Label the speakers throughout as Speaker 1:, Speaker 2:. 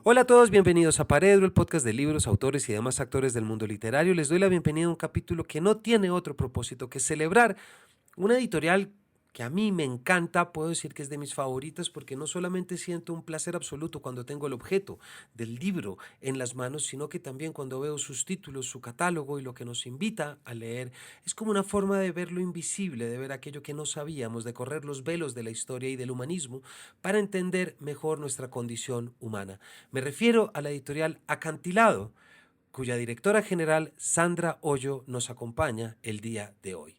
Speaker 1: Hola a todos, bienvenidos a Paredro, el podcast de libros, autores y demás actores del mundo literario. Les doy la bienvenida a un capítulo que no tiene otro propósito que celebrar una editorial que a mí me encanta. Puedo decir que es de mis favoritas porque no solamente siento un placer absoluto cuando tengo el objeto del libro en las manos, sino que también cuando veo sus títulos, su catálogo y lo que nos invita a leer, es como una forma de ver lo invisible, de ver aquello que no sabíamos, de correr los velos de la historia y del humanismo para entender mejor nuestra condición humana. Me refiero a la editorial Acantilado, cuya directora general Sandra Hoyo nos acompaña el día de hoy.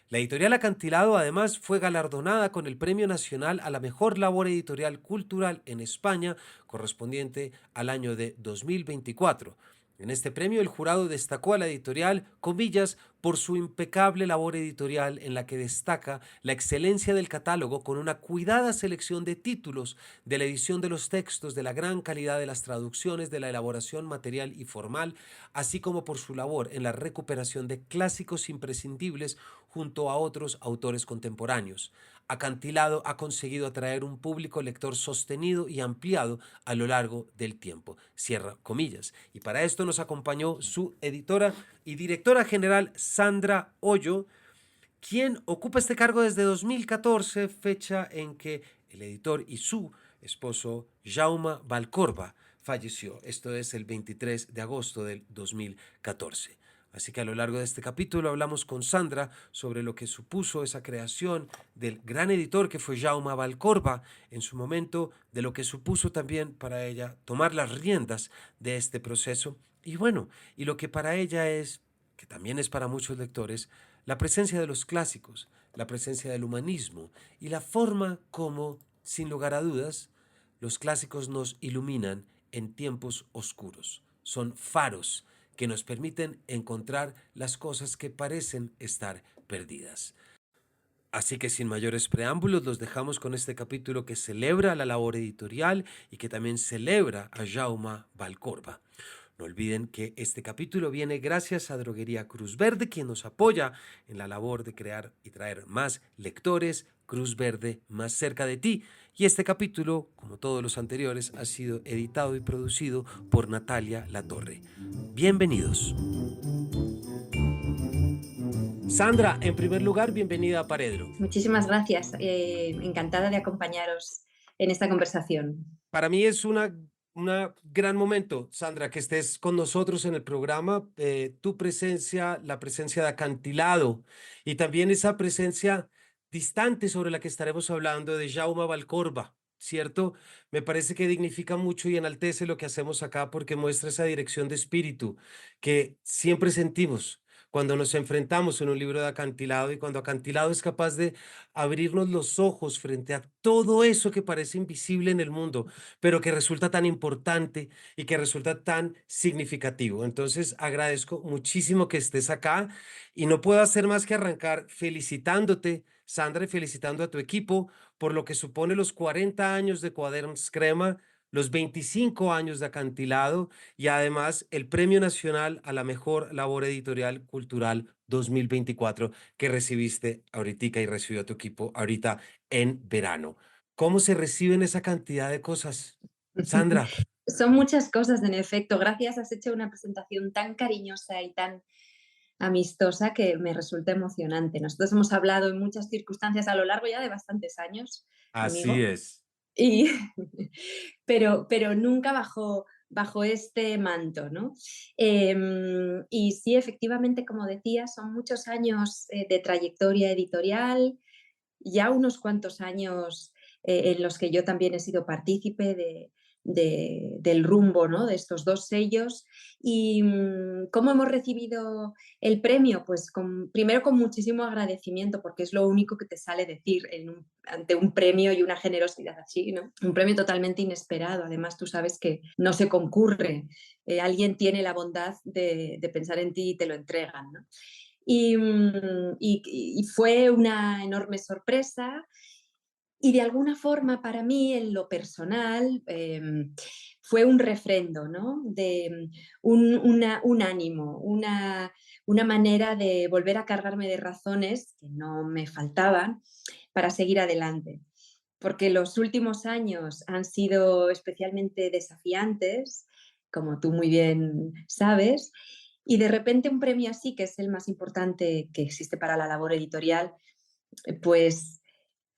Speaker 1: La editorial Acantilado además fue galardonada con el Premio Nacional a la Mejor Labor Editorial Cultural en España, correspondiente al año de 2024. En este premio el jurado destacó a la editorial, comillas, por su impecable labor editorial en la que destaca la excelencia del catálogo con una cuidada selección de títulos, de la edición de los textos, de la gran calidad de las traducciones, de la elaboración material y formal, así como por su labor en la recuperación de clásicos imprescindibles junto a otros autores contemporáneos. Acantilado ha conseguido atraer un público lector sostenido y ampliado a lo largo del tiempo. Cierra comillas. Y para esto nos acompañó su editora y directora general Sandra Hoyo, quien ocupa este cargo desde 2014, fecha en que el editor y su esposo Jaume Valcorba falleció. Esto es el 23 de agosto del 2014. Así que a lo largo de este capítulo hablamos con Sandra sobre lo que supuso esa creación del gran editor que fue Jaume Valcorba en su momento, de lo que supuso también para ella tomar las riendas de este proceso y bueno, y lo que para ella es, que también es para muchos lectores, la presencia de los clásicos, la presencia del humanismo y la forma como, sin lugar a dudas, los clásicos nos iluminan en tiempos oscuros. Son faros que nos permiten encontrar las cosas que parecen estar perdidas. Así que sin mayores preámbulos los dejamos con este capítulo que celebra la labor editorial y que también celebra a Jaume Valcorba. No olviden que este capítulo viene gracias a Droguería Cruz Verde, quien nos apoya en la labor de crear y traer más lectores. Cruz Verde más cerca de ti. Y este capítulo, como todos los anteriores, ha sido editado y producido por Natalia Latorre. Bienvenidos. Sandra, en primer lugar, bienvenida a Paredro.
Speaker 2: Muchísimas gracias. Encantada de acompañaros en esta conversación.
Speaker 1: Para mí es una gran momento, Sandra, que estés con nosotros en el programa. Tu presencia, la presencia de Acantilado y también esa presencia distante sobre la que estaremos hablando de Jaume Valcorba, ¿cierto? Me parece que dignifica mucho y enaltece lo que hacemos acá porque muestra esa dirección de espíritu que siempre sentimos cuando nos enfrentamos en un libro de Acantilado y cuando Acantilado es capaz de abrirnos los ojos frente a todo eso que parece invisible en el mundo, pero que resulta tan importante y que resulta tan significativo. Entonces, agradezco muchísimo que estés acá y no puedo hacer más que arrancar felicitándote, Sandra, y felicitando a tu equipo por lo que supone los 40 años de Quaderns Crema, los 25 años de Acantilado y además el Premio Nacional a la Mejor Labor Editorial Cultural 2024 que recibiste ahorita y recibió tu equipo ahorita en verano. ¿Cómo se reciben esa cantidad de cosas? Sandra.
Speaker 2: Son muchas cosas, en efecto. Gracias, has hecho una presentación tan cariñosa y tan amistosa que me resulta emocionante. Nosotros hemos hablado en muchas circunstancias a lo largo ya de bastantes años,
Speaker 1: Así
Speaker 2: amigo,
Speaker 1: es.
Speaker 2: y, pero nunca bajo este manto, ¿no? Y sí, efectivamente, como decía, son muchos años de trayectoria editorial, ya unos cuantos años en los que yo también he sido partícipe del rumbo, ¿no? De estos dos sellos. ¿Y cómo hemos recibido el premio? Pues primero con muchísimo agradecimiento, porque es lo único que te sale decir ante un premio y una generosidad así, ¿no? Un premio totalmente inesperado. Además, tú sabes que no se concurre. Alguien tiene la bondad de pensar en ti y te lo entregan, ¿no? Y fue una enorme sorpresa y de alguna forma para mí en lo personal fue un refrendo, ¿no? De un ánimo, una manera de volver a cargarme de razones que no me faltaban para seguir adelante. porque los últimos años han sido especialmente desafiantes, como tú muy bien sabes, y de repente un premio así, que es el más importante que existe para la labor editorial, pues,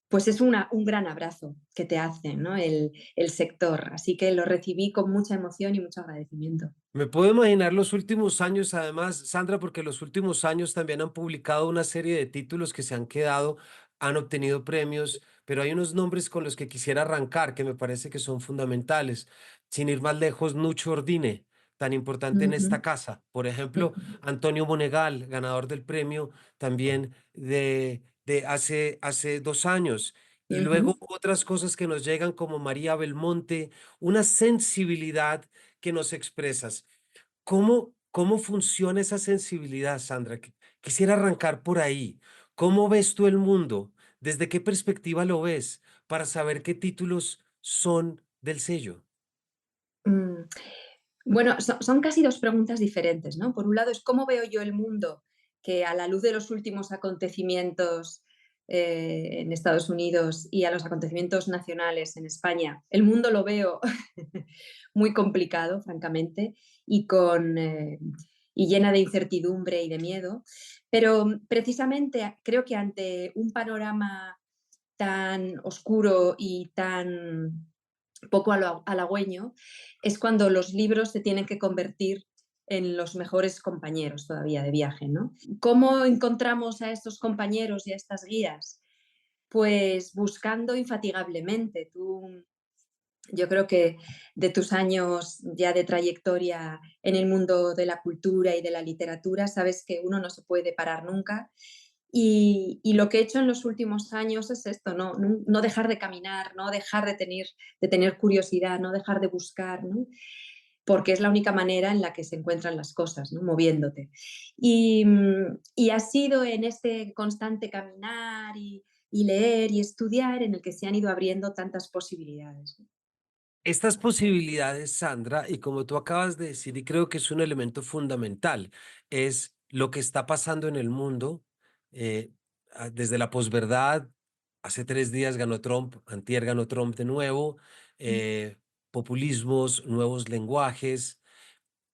Speaker 2: pues es un gran abrazo que te hace, ¿no? El sector. Así que lo recibí con mucha emoción y mucho agradecimiento.
Speaker 1: Me puedo imaginar los últimos años, además, Sandra, porque los últimos años también han publicado una serie de títulos que se han quedado, han obtenido premios, pero hay unos nombres con los que quisiera arrancar que me parece que son fundamentales. Sin ir más lejos, Nucho Ordine, tan importante en
Speaker 2: Ujú,
Speaker 1: esta casa. Por ejemplo,
Speaker 2: ujú,
Speaker 1: Antonio Monegal, ganador del premio también de hace 2 años. Y luego
Speaker 2: ujú.
Speaker 1: otras cosas que nos llegan como María Belmonte, una sensibilidad que nos expresas. ¿Cómo funciona esa sensibilidad, Sandra? Quisiera arrancar por ahí. ¿Cómo ves tú el mundo? ¿Desde qué perspectiva lo ves? Para saber qué títulos son del sello.
Speaker 2: Mm. Bueno, son casi 2 preguntas diferentes, ¿no? Por un lado, es cómo veo yo el mundo, que a la luz de los últimos acontecimientos, en Estados Unidos y a los acontecimientos nacionales en España, el mundo lo veo muy complicado, francamente, y y llena de incertidumbre y de miedo. Pero, precisamente, creo que ante un panorama tan oscuro y tan poco halagüeño, es cuando los libros se tienen que convertir en los mejores compañeros todavía de viaje, ¿no? ¿Cómo encontramos a estos compañeros y a estas guías? Pues buscando infatigablemente. Yo creo que de tus años ya de trayectoria en el mundo de la cultura y de la literatura, sabes que uno no se puede parar nunca. Y lo que he hecho en los últimos años es esto, no dejar de caminar, no dejar de tener curiosidad, no dejar de buscar, ¿no? Porque es la única manera en la que se encuentran las cosas, ¿no? Moviéndote. Y ha sido en este constante caminar y leer y estudiar en el que se han ido abriendo tantas posibilidades.
Speaker 1: Estas posibilidades, Sandra, y como tú acabas de decir, y creo que es un elemento fundamental, es lo que está pasando en el mundo, desde la posverdad. Hace 3 días ganó Trump, antier ganó Trump de nuevo,
Speaker 2: Mm,
Speaker 1: eh, populismos, nuevos lenguajes,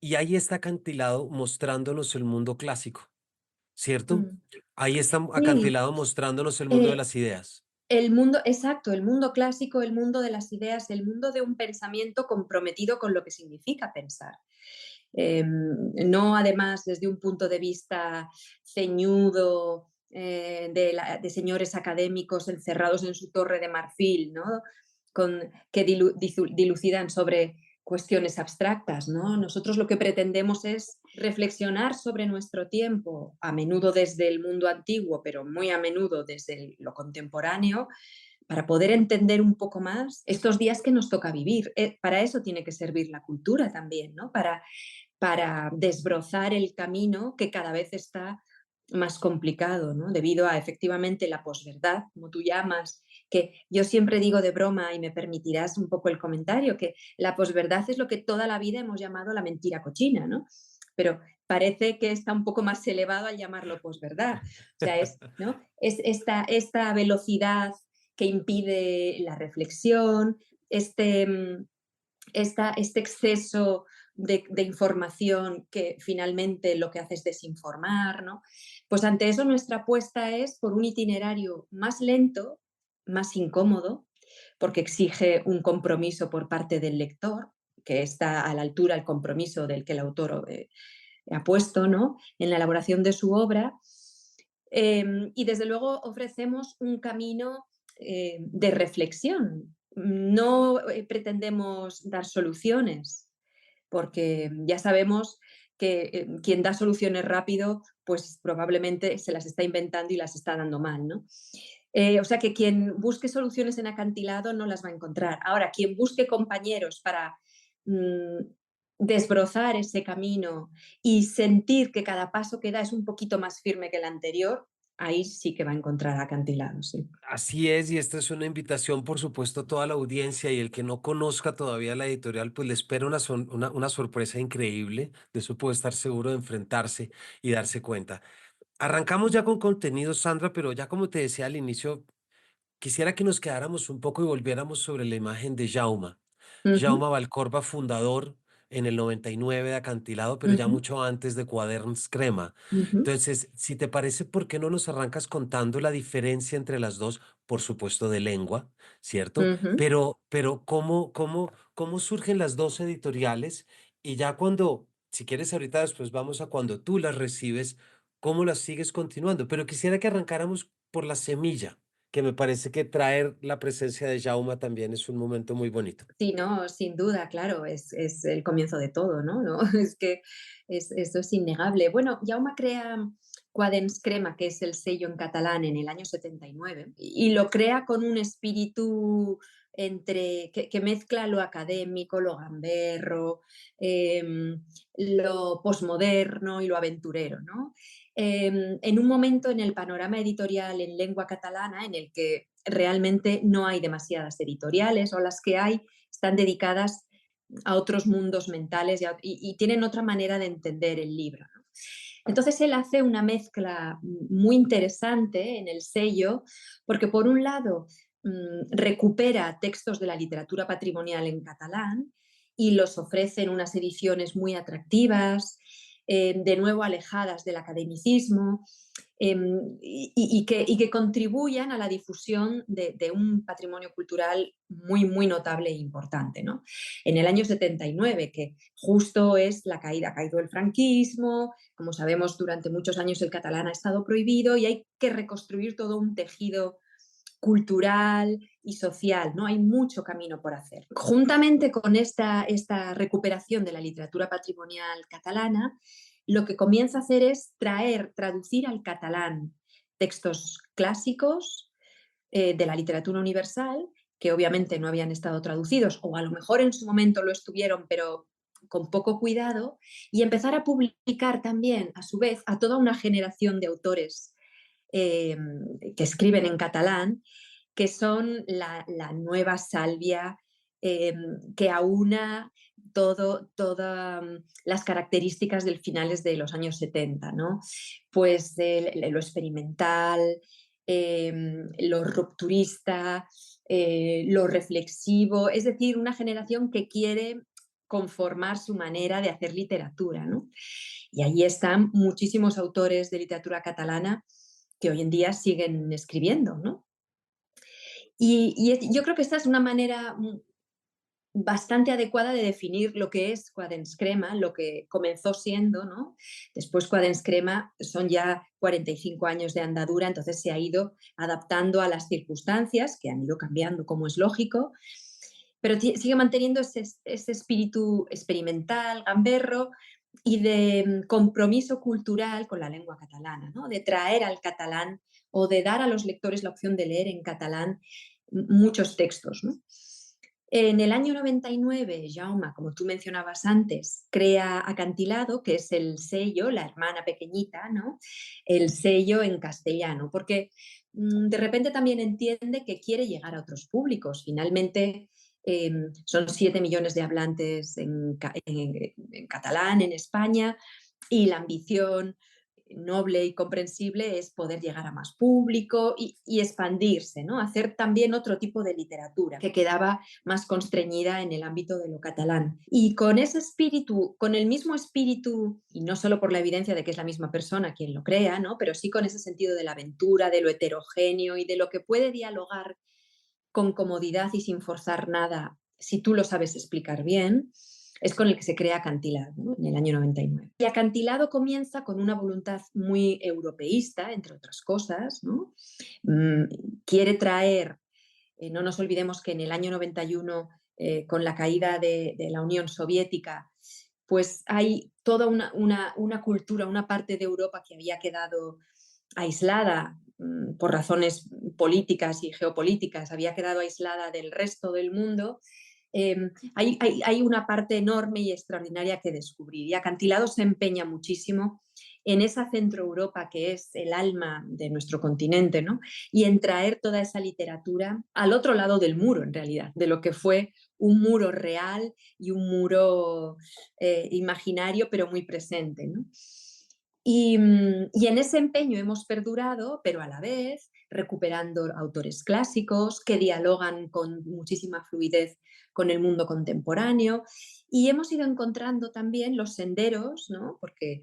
Speaker 1: y ahí está acantilado mostrándonos el mundo clásico, ¿cierto?
Speaker 2: mm.
Speaker 1: Ahí está
Speaker 2: Sí,
Speaker 1: acantilado mostrándonos el mundo de
Speaker 2: eh,
Speaker 1: las ideas.
Speaker 2: el mundo, exacto, el mundo clásico, el mundo de las ideas, el mundo de un pensamiento comprometido con lo que significa pensar. No además desde un punto de vista ceñudo, de señores académicos encerrados en su torre de marfil, ¿no? Que dilucidan sobre cuestiones abstractas, ¿no? Nosotros lo que pretendemos es reflexionar sobre nuestro tiempo, a menudo desde el mundo antiguo, pero muy a menudo desde lo contemporáneo, para poder entender un poco más estos días que nos toca vivir. Para eso tiene que servir la cultura también, ¿no? Para desbrozar el camino que cada vez está más complicado, ¿no? Debido a efectivamente la posverdad, como tú llamas, que yo siempre digo de broma, y me permitirás un poco el comentario, que la posverdad es lo que toda la vida hemos llamado la mentira cochina, ¿no? Pero parece que está un poco más elevado al llamarlo posverdad. O sea, ¿no? Es esta velocidad que impide la reflexión, este, este exceso de información que finalmente lo que hace es desinformar, ¿no? Pues ante eso nuestra apuesta es por un itinerario más lento, más incómodo, porque exige un compromiso por parte del lector, que está a la altura el compromiso del que el autor ha puesto, ¿no? En la elaboración de su obra. Y desde luego ofrecemos un camino de reflexión. No pretendemos dar soluciones, porque ya sabemos que quien da soluciones rápido, pues probablemente se las está inventando y las está dando mal, ¿no? O sea que quien busque soluciones en acantilado no las va a encontrar. Ahora, quien busque compañeros para mm, desbrozar ese camino y sentir que cada paso que da es un poquito más firme que el anterior, ahí sí que va a encontrar acantilados. Sí.
Speaker 1: Así es, y esta es una invitación, por supuesto, a toda la audiencia y el que no conozca todavía la editorial, pues le espera una sorpresa increíble. De eso puede estar seguro de enfrentarse y darse cuenta. Arrancamos ya con contenido, Sandra, pero ya como te decía al inicio, quisiera que nos quedáramos un poco y volviéramos sobre la imagen de Jaume.
Speaker 2: Ujú,
Speaker 1: Jaume Valcorba, fundador en el 99 de Acantilado, pero ya
Speaker 2: ujú,
Speaker 1: mucho antes de Quaderns Crema.
Speaker 2: ujú,
Speaker 1: Entonces, si te parece, ¿por qué no nos arrancas contando la diferencia entre las dos? Por supuesto, de lengua, ¿cierto?
Speaker 2: ujú.
Speaker 1: Pero ¿cómo surgen las dos editoriales? Y ya cuando, si quieres ahorita después vamos a cuando tú las recibes, ¿cómo las sigues continuando? Pero quisiera que arrancáramos por la semilla, que me parece que traer la presencia de Jaume también es un momento muy bonito.
Speaker 2: Sí, no, sin duda, claro, es el comienzo de todo, ¿no? ¿No? Es que eso es innegable. Bueno, Jaume crea Quaderns Crema, que es el sello en catalán, en el año 79, y lo crea con un espíritu que mezcla lo académico, lo gamberro, lo posmoderno y lo aventurero, ¿no? En un momento en el panorama editorial en lengua catalana en el que realmente no hay demasiadas editoriales, o las que hay están dedicadas a otros mundos mentales y tienen otra manera de entender el libro, ¿no? Entonces él hace una mezcla muy interesante en el sello, porque por un lado recupera textos de la literatura patrimonial en catalán y los ofrece en unas ediciones muy atractivas, de nuevo alejadas del academicismo, y que contribuyan a la difusión de un patrimonio cultural muy, muy notable e importante, ¿no? En el año 79, que justo es la caída, ha caído el franquismo, como sabemos, durante muchos años el catalán ha estado prohibido y hay que reconstruir todo un tejido cultural y social, ¿no? Hay mucho camino por hacer. Juntamente con esta recuperación de la literatura patrimonial catalana, lo que comienza a hacer es traducir al catalán textos clásicos de la literatura universal, que obviamente no habían estado traducidos, o a lo mejor en su momento lo estuvieron, pero con poco cuidado, y empezar a publicar también, a su vez, a toda una generación de autores eh, que escriben en catalán, que son la nueva salvia eh, que aúna todas las características del finales de los años 70, ¿no? Pues lo experimental, lo rupturista, lo reflexivo, es decir, una generación que quiere conformar su manera de hacer literatura, ¿no? Y allí están muchísimos autores de literatura catalana que hoy en día siguen escribiendo, ¿no? Yo creo que esta es una manera bastante adecuada de definir lo que es Quaderns Crema, lo que comenzó siendo, ¿no? Después Quaderns Crema son ya 45 años de andadura, entonces se ha ido adaptando a las circunstancias, que han ido cambiando, como es lógico, pero sigue manteniendo ese espíritu experimental, gamberro y de compromiso cultural con la lengua catalana, ¿no? De traer al catalán o de dar a los lectores la opción de leer en catalán muchos textos, ¿no? En el año 99, Jaume, como tú mencionabas antes, crea Acantilado, que es el sello, la hermana pequeñita, ¿no? El sello en castellano, porque de repente también entiende que quiere llegar a otros públicos. Finalmente, son 7 millones de hablantes en catalán en España y la ambición noble y comprensible es poder llegar a más público y expandirse, ¿no? Hacer también otro tipo de literatura que quedaba más constreñida en el ámbito de lo catalán. Y con ese espíritu, con el mismo espíritu, y no solo por la evidencia de que es la misma persona quien lo crea, ¿no? Pero sí con ese sentido de la aventura, de lo heterogéneo y de lo que puede dialogar con comodidad y sin forzar nada, si tú lo sabes explicar bien, es con el que se crea Acantilado, ¿no? En el año 99. Y Acantilado comienza con una voluntad muy europeísta, entre otras cosas, ¿no? Quiere traer, no nos olvidemos que en el año 91, con la caída de la Unión Soviética, pues hay toda una cultura, una parte de Europa que había quedado aislada por razones políticas y geopolíticas, había quedado aislada del resto del mundo. Hay una parte enorme y extraordinaria que descubrir. Y Acantilado se empeña muchísimo en esa Centro Europa que es el alma de nuestro continente, ¿no? Y en traer toda esa literatura al otro lado del muro, en realidad, de lo que fue un muro real y un muro imaginario, pero muy presente, ¿no? Y en ese empeño hemos perdurado, pero a la vez recuperando autores clásicos que dialogan con muchísima fluidez con el mundo contemporáneo y hemos ido encontrando también los senderos, ¿no? Porque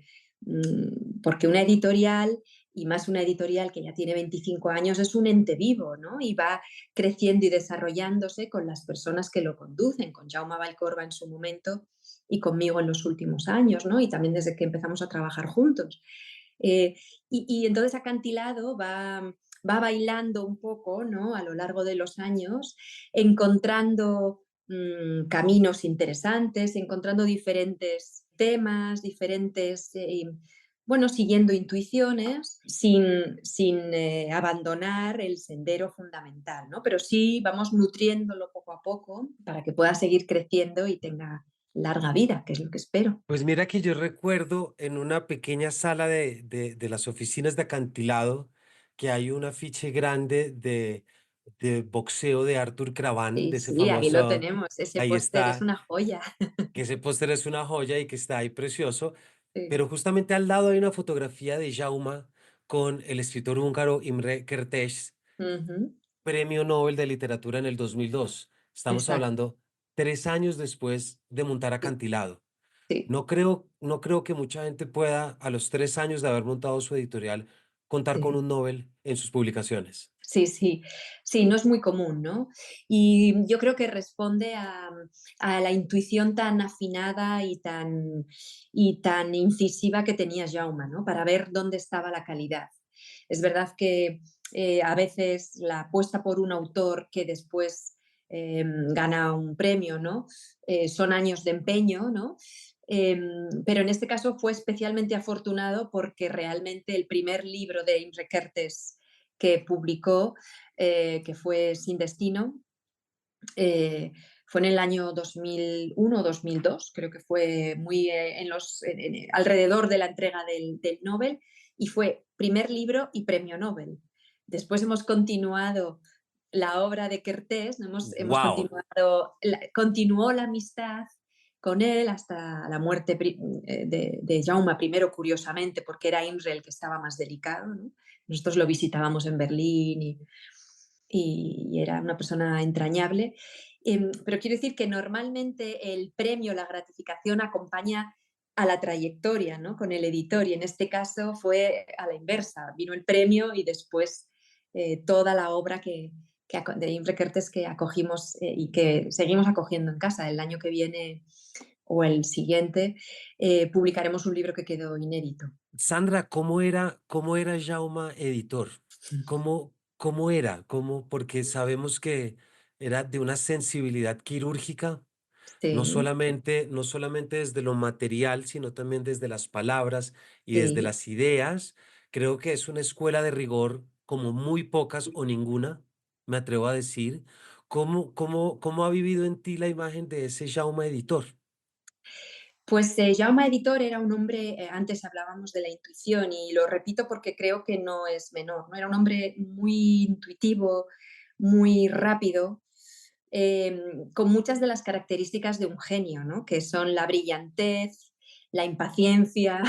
Speaker 2: una editorial, y más una editorial que ya tiene 25 años, es un ente vivo, ¿no? Y va creciendo y desarrollándose con las personas que lo conducen, con Jaume Vallcorba en su momento y conmigo en los últimos años, ¿no? Y también desde que empezamos a trabajar juntos. Eh, y entonces Acantilado va bailando un poco, ¿no? A lo largo de los años, encontrando caminos interesantes, encontrando diferentes temas, diferentes, bueno, siguiendo intuiciones sin abandonar el sendero fundamental, ¿no? Pero sí vamos nutriéndolo poco a poco para que pueda seguir creciendo y tenga larga vida, que es lo que espero.
Speaker 1: Pues mira que yo recuerdo en una pequeña sala de las oficinas de Acantilado que hay un afiche grande de boxeo de Arthur Craván,
Speaker 2: Sí,
Speaker 1: de ese
Speaker 2: sí, ahí lo
Speaker 1: famoso,
Speaker 2: tenemos. Ese
Speaker 1: ahí
Speaker 2: póster es
Speaker 1: está,
Speaker 2: una joya.
Speaker 1: que ese póster es una joya y que está ahí precioso,
Speaker 2: Sí.
Speaker 1: pero justamente al lado hay una fotografía de Jauma con el escritor húngaro Imre Kertész,
Speaker 2: Ujú,
Speaker 1: Premio Nobel de Literatura en el 2002. Estamos
Speaker 2: exacto.
Speaker 1: hablando 3 años después de montar
Speaker 2: Sí,
Speaker 1: Acantilado.
Speaker 2: sí,
Speaker 1: No creo que mucha gente pueda, a los 3 años de haber montado su editorial, contar con
Speaker 2: sí.
Speaker 1: un Nobel en sus publicaciones.
Speaker 2: Sí, sí, sí, no es muy común, ¿no? Y yo creo que responde a la intuición tan afinada y tan incisiva que tenía Jaume, ¿no? Para ver dónde estaba la calidad. Es verdad que a veces la apuesta por un autor que después gana un premio, ¿no? Son años de empeño, ¿no? Pero en este caso fue especialmente afortunado porque realmente el primer libro de Imre Kertész que publicó, que fue Sin Destino, eh, fue en el año 2001 o 2002, creo que fue muy alrededor de la entrega del Nobel, y fue primer libro y premio Nobel. Después hemos continuado la obra de Kertész, ¿no? Hemos
Speaker 1: ¡Wow!
Speaker 2: continuado, continuó la amistad con él hasta la muerte de Jaume I, curiosamente, porque era Imre el que estaba más delicado, ¿no? Nosotros lo visitábamos en Berlín y era una persona entrañable. Pero quiero decir que normalmente el premio, la gratificación acompaña a la trayectoria, ¿no? Con el editor, y en este caso fue a la inversa, vino el premio y después toda la obra de Imre Kertész que acogimos y que seguimos acogiendo en casa. El año que viene o el siguiente publicaremos un libro que quedó inédito.
Speaker 1: Sandra, ¿cómo era Jauma editor? ¿Cómo era? Porque sabemos que era de una sensibilidad quirúrgica,
Speaker 2: Sí,
Speaker 1: no solamente desde lo material, sino también desde las palabras y desde
Speaker 2: sí.
Speaker 1: las ideas. Creo que es una escuela de rigor como muy pocas o ninguna, me atrevo a decir. ¿Cómo ha vivido en ti la imagen de ese Jauma editor?
Speaker 2: Pues Jaume Editor era un hombre, antes hablábamos de la intuición y lo repito porque creo que no es menor, ¿no? Era un hombre muy intuitivo, muy rápido, con muchas de las características de un genio, ¿no? Que son la brillantez, la impaciencia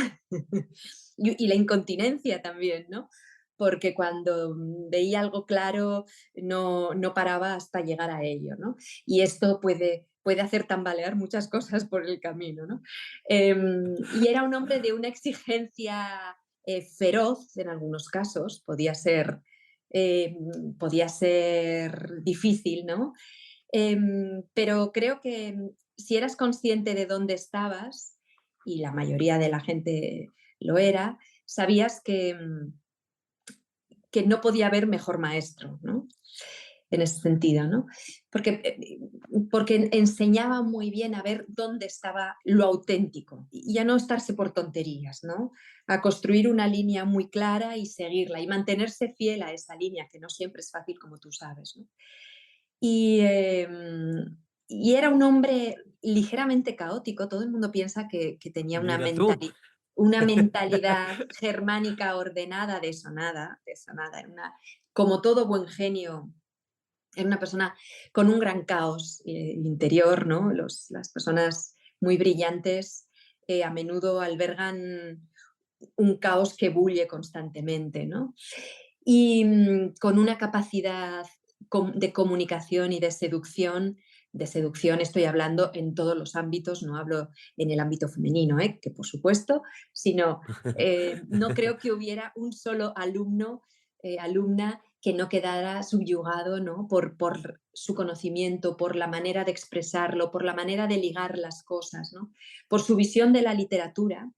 Speaker 2: y la incontinencia también, ¿no? Porque cuando veía algo claro no paraba hasta llegar a ello, ¿no? Y esto puede hacer tambalear muchas cosas por el camino, ¿no? Y era un hombre de una exigencia feroz en algunos casos, eh, podía ser difícil, ¿no? Pero creo que si eras consciente de dónde estabas, y la mayoría de la gente lo era, sabías que no podía haber mejor maestro, ¿no? En ese sentido, ¿no? Porque enseñaba muy bien a ver dónde estaba lo auténtico y a no estarse por tonterías, ¿no? A construir una línea muy clara y seguirla y mantenerse fiel a esa línea, que no siempre es fácil, como tú sabes, ¿no? Y, y era un hombre ligeramente caótico. Todo el mundo piensa que tenía
Speaker 1: Mira tú.
Speaker 2: una mentalidad germánica ordenada, de eso nada. Como todo buen genio, era una persona con un gran caos interior, ¿no? Las personas muy brillantes a menudo albergan un caos que bulle constantemente, ¿no? y con una capacidad de comunicación y de seducción estoy hablando en todos los ámbitos, no hablo en el ámbito femenino, que por supuesto, sino no creo que hubiera un solo alumno, alumna que no quedara subyugado, ¿no? Por su conocimiento, por la manera de expresarlo, por la manera de ligar las cosas, ¿no? Por su visión de la literatura,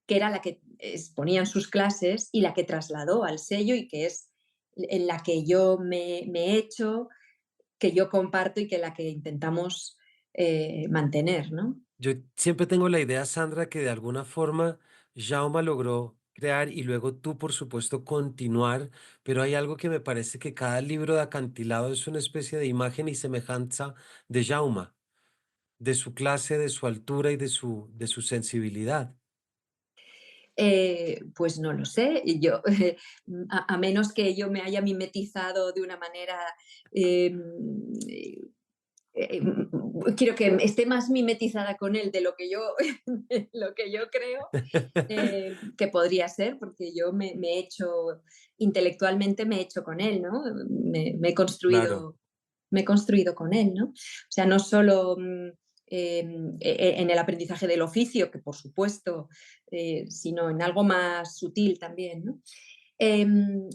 Speaker 2: que era la que exponía en sus clases y la que trasladó al sello y que es en la que yo me he hecho, que yo comparto y que la que intentamos mantener, ¿no?
Speaker 1: Yo siempre tengo la idea, Sandra, que de alguna forma Jaume logró crear y luego tú, por supuesto, continuar, pero hay algo que me parece que cada libro de acantilado es una especie de imagen y semejanza de Jaume, de su clase, de su altura y de su sensibilidad.
Speaker 2: Pues no lo sé, yo, a menos que yo me haya mimetizado de una manera em, quiero que esté más mimetizada con él de lo que yo, de lo que yo creo que podría ser, porque yo me he hecho, intelectualmente me he hecho con él, ¿no? Me he
Speaker 1: Claro,
Speaker 2: construido, me he construido con él, ¿no? O sea, no solo en el aprendizaje del oficio, que por supuesto, sino en algo más sutil también, ¿no? Em,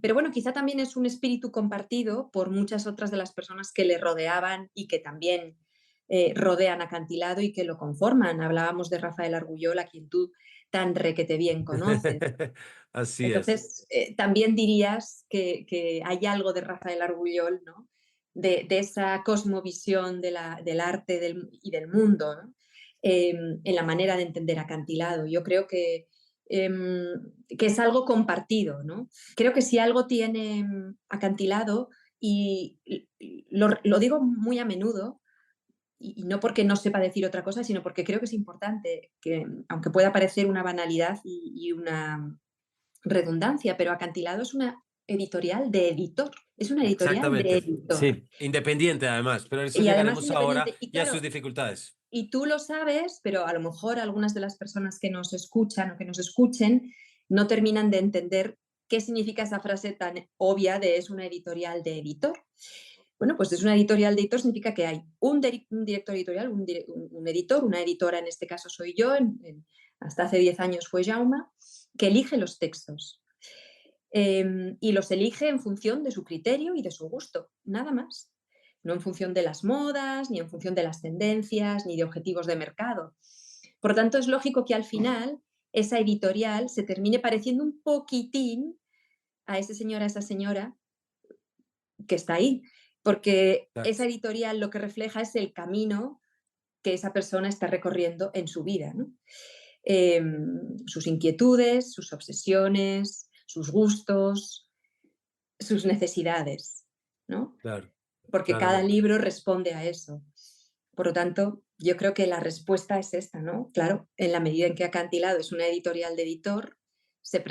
Speaker 2: pero bueno, quizá también es un espíritu compartido por muchas otras de las personas que le rodeaban y que también rodean Acantilado y que lo conforman. Hablábamos de Rafael Argullol, a quien tú tan requete bien conoces.
Speaker 1: así es.
Speaker 2: Entonces, también dirías que hay algo de Rafael Argullol, ¿no? De esa cosmovisión del arte y del mundo, ¿no? En la manera de entender Acantilado. Yo creo que es algo compartido, ¿no? Creo que si algo tiene Acantilado, y lo digo muy a menudo, y no porque no sepa decir otra cosa, sino porque creo que es importante, que aunque pueda parecer una banalidad y una redundancia, pero Acantilado es una editorial de editor, es una editorial de
Speaker 1: Exactamente.
Speaker 2: editor.
Speaker 1: Sí, independiente además, pero a eso
Speaker 2: Y además
Speaker 1: llegaremos ahora
Speaker 2: independiente. Y
Speaker 1: y a sus
Speaker 2: claro,
Speaker 1: dificultades.
Speaker 2: y tú lo sabes, pero a lo mejor algunas de las personas que nos escuchan o que nos escuchen no terminan de entender qué significa esa frase tan obvia de es una editorial de editor. Bueno, pues es una editorial de editor, significa que hay un director editorial, un editor, una editora, en este caso soy yo, hasta hace 10 años fue Jauma, que elige los textos. Y los elige en función de su criterio y de su gusto, nada más. No en función de las modas, ni en función de las tendencias, ni de objetivos de mercado. Por lo tanto, es lógico que al final esa editorial se termine pareciendo un poquitín a ese señor, a esa señora que está ahí, porque esa
Speaker 1: Exacto.
Speaker 2: editorial lo que refleja es el camino que esa persona está recorriendo en su vida, ¿no? Sus inquietudes, sus obsesiones, sus gustos, sus necesidades, ¿no?
Speaker 1: Claro,
Speaker 2: Porque cada
Speaker 1: claramente.
Speaker 2: libro responde a eso. Por lo tanto, yo creo que la respuesta es esta, ¿no? Claro, en la medida en que Acantilado es una editorial de editor, se,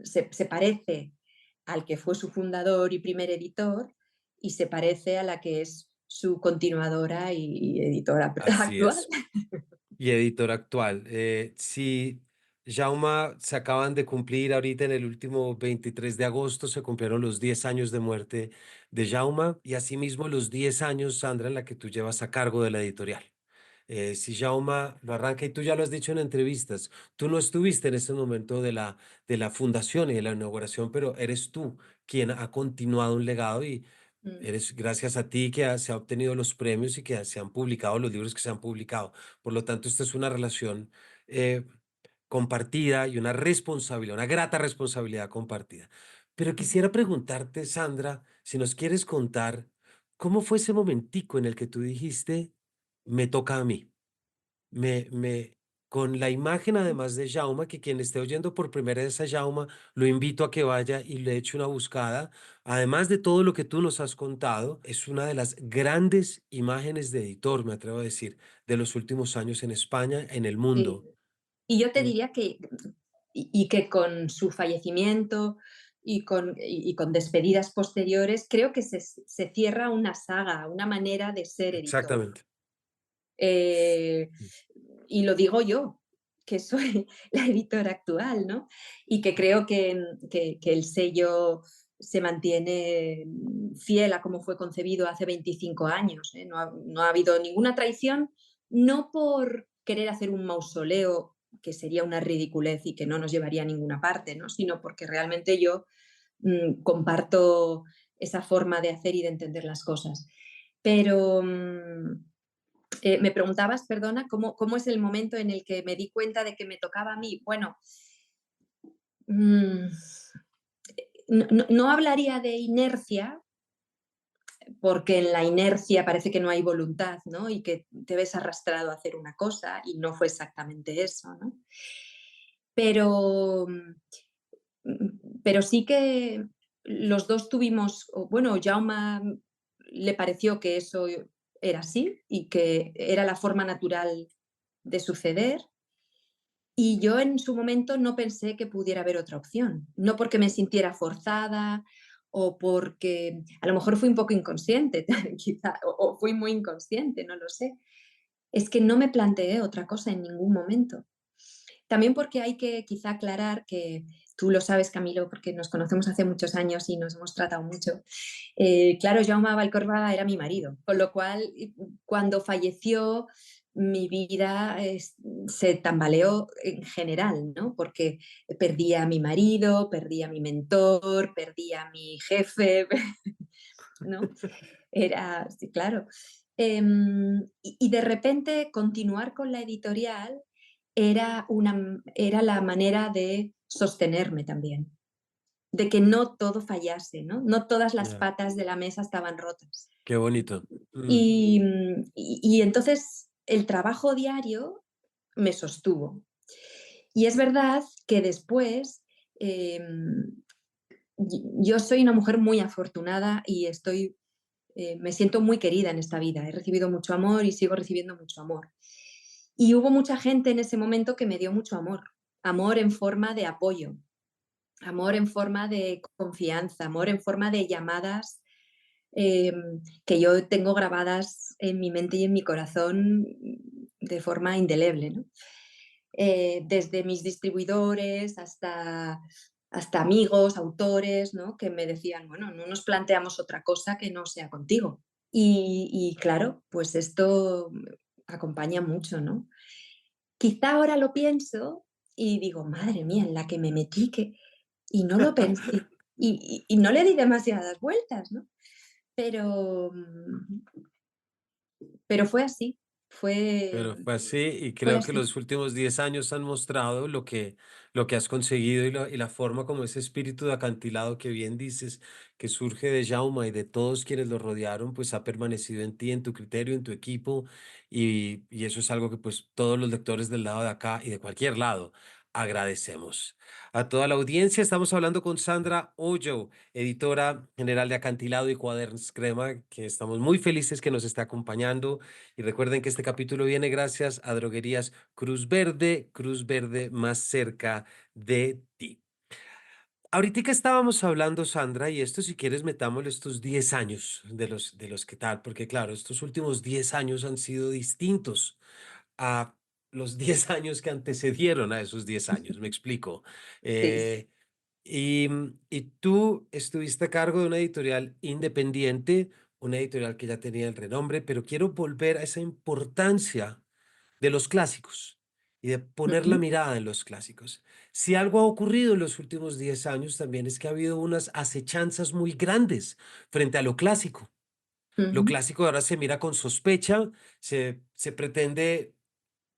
Speaker 2: se parece al que fue su fundador y primer editor y se parece a la que es su continuadora y editora
Speaker 1: Así
Speaker 2: actual.
Speaker 1: es. Y editor actual. Sí, Jaume, se acaban de cumplir ahorita en el último 23 de agosto, se cumplieron los 10 años de muerte de Jaume y asimismo los 10 años, Sandra, en la que tú llevas a cargo de la editorial. Si Jaume lo arranca, y tú ya lo has dicho en entrevistas, tú no estuviste en ese momento de la fundación y de la inauguración, pero eres tú quien ha continuado un legado y
Speaker 2: Mm,
Speaker 1: eres gracias a ti que se ha obtenido los premios y que se han publicado los libros que se han publicado. Por lo tanto, esta es una relación eh, compartida y una responsabilidad, una grata responsabilidad compartida. Pero quisiera preguntarte, Sandra, si nos quieres contar, ¿cómo fue ese momentico en el que tú dijiste, me toca a mí? Con la imagen además de Jaume, que quien esté oyendo por primera vez a Jaume, lo invito a que vaya y le eche una buscada. Además de todo lo que tú nos has contado, es una de las grandes imágenes de editor, me atrevo a decir, de los últimos años en España, en el
Speaker 2: sí.
Speaker 1: mundo.
Speaker 2: Y yo te
Speaker 1: Eh,
Speaker 2: diría que, y que con su fallecimiento y con despedidas posteriores, creo que se cierra una saga, una manera de ser editor.
Speaker 1: Exactamente.
Speaker 2: Eh, y lo digo yo, que soy la editora actual, ¿no? Y que creo que el sello se mantiene fiel a cómo fue concebido hace 25 años, ¿eh? No ha habido ninguna traición, no por querer hacer un mausoleo, que sería una ridiculez y que no nos llevaría a ninguna parte, ¿no? Sino porque realmente yo comparto esa forma de hacer y de entender las cosas. Pero me preguntabas, perdona, ¿cómo es el momento en el que me di cuenta de que me tocaba a mí? Bueno, mm, no hablaría de inercia, porque en la inercia parece que no hay voluntad, ¿no? Y que te ves arrastrado a hacer una cosa y no fue exactamente eso, ¿no? Pero, pero sí que los dos tuvimos, o bueno, Jaume le pareció que eso era así y que era la forma natural de suceder. Y yo en su momento no pensé que pudiera haber otra opción, no porque me sintiera forzada o porque a lo mejor fui un poco inconsciente, quizá, o fui muy inconsciente, no lo sé. Es que no me planteé otra cosa en ningún momento. También porque hay que quizá aclarar que tú lo sabes, Camilo, porque nos conocemos hace muchos años y nos hemos tratado mucho. Claro, Jaume Valcorba era mi marido, con lo cual cuando falleció mi vida se tambaleó en general, ¿no? Porque perdí a mi marido, perdí a mi mentor, perdí a mi jefe, ¿no? Era, sí, claro. Y de repente continuar con la editorial era la manera de sostenerme también, de que no todo fallase, ¿no? No todas las
Speaker 1: Ya.
Speaker 2: patas de la mesa estaban rotas.
Speaker 1: Qué bonito.
Speaker 2: Y entonces el trabajo diario me sostuvo. Y es verdad que después yo soy una mujer muy afortunada y me siento muy querida en esta vida. He recibido mucho amor y sigo recibiendo mucho amor. Y hubo mucha gente en ese momento que me dio mucho amor. Amor en forma de apoyo, amor en forma de confianza, amor en forma de llamadas eh, que yo tengo grabadas en mi mente y en mi corazón de forma indeleble, ¿no? Desde mis distribuidores hasta amigos, autores, ¿no? Que me decían, bueno, no nos planteamos otra cosa que no sea contigo. Y claro, pues esto acompaña mucho, ¿no? Quizá ahora lo pienso y digo, madre mía, en la que me metí, y no lo pensé, y no le di demasiadas vueltas, ¿no? Pero, pero fue así, fue,
Speaker 1: Pero fue así y
Speaker 2: fue
Speaker 1: creo que
Speaker 2: así.
Speaker 1: los últimos 10 años han mostrado lo que has conseguido y la forma como ese espíritu de acantilado que bien dices, que surge de Jauma y de todos quienes lo rodearon, pues ha permanecido en ti, en tu criterio, en tu equipo y eso es algo que pues todos los lectores del lado de acá y de cualquier lado agradecemos. A toda la audiencia, estamos hablando con Sandra Hoyo, editora general de Acantilado y Cuadernos Crema, que estamos muy felices que nos está acompañando. Y recuerden que este capítulo viene gracias a Droguerías Cruz Verde más cerca de ti. Ahorita estábamos hablando, Sandra, y esto si quieres metámosle estos 10 años de los que tal, porque claro, estos últimos 10 años han sido distintos a los 10 años que antecedieron a esos 10 años, me explico.
Speaker 2: Sí.
Speaker 1: Eh, y tú estuviste a cargo de una editorial independiente, una editorial que ya tenía el renombre, pero quiero volver a esa importancia de los clásicos y de poner la
Speaker 2: Ujú,
Speaker 1: mirada en los clásicos. Si algo ha ocurrido en los últimos 10 años también es que ha habido unas acechanzas muy grandes frente a lo clásico. Lo
Speaker 2: ujú,
Speaker 1: clásico ahora se mira con sospecha, se pretende